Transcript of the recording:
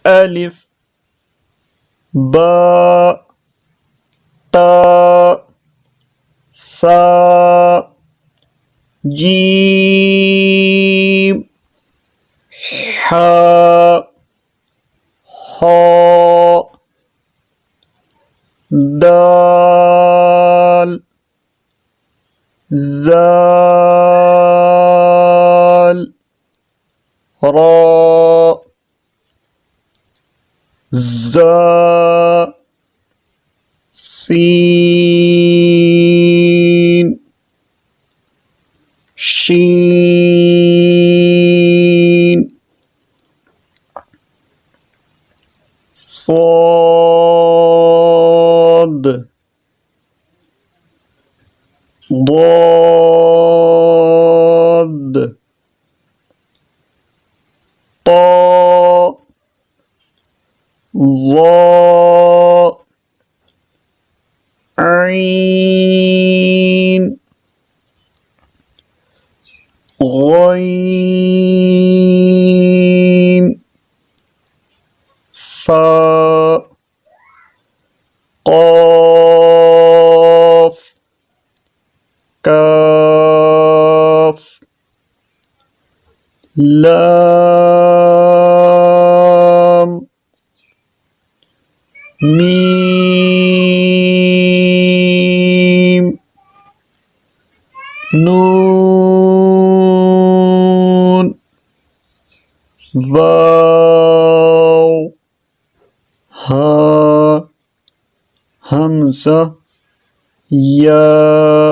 ألف باء تاء ثاء جيم حاء خاء دال ذال راء زاء سين شين صاد ضاد طاء ظاء عين غين فاء قاف كاف لام ميم نون واو ها همزة يا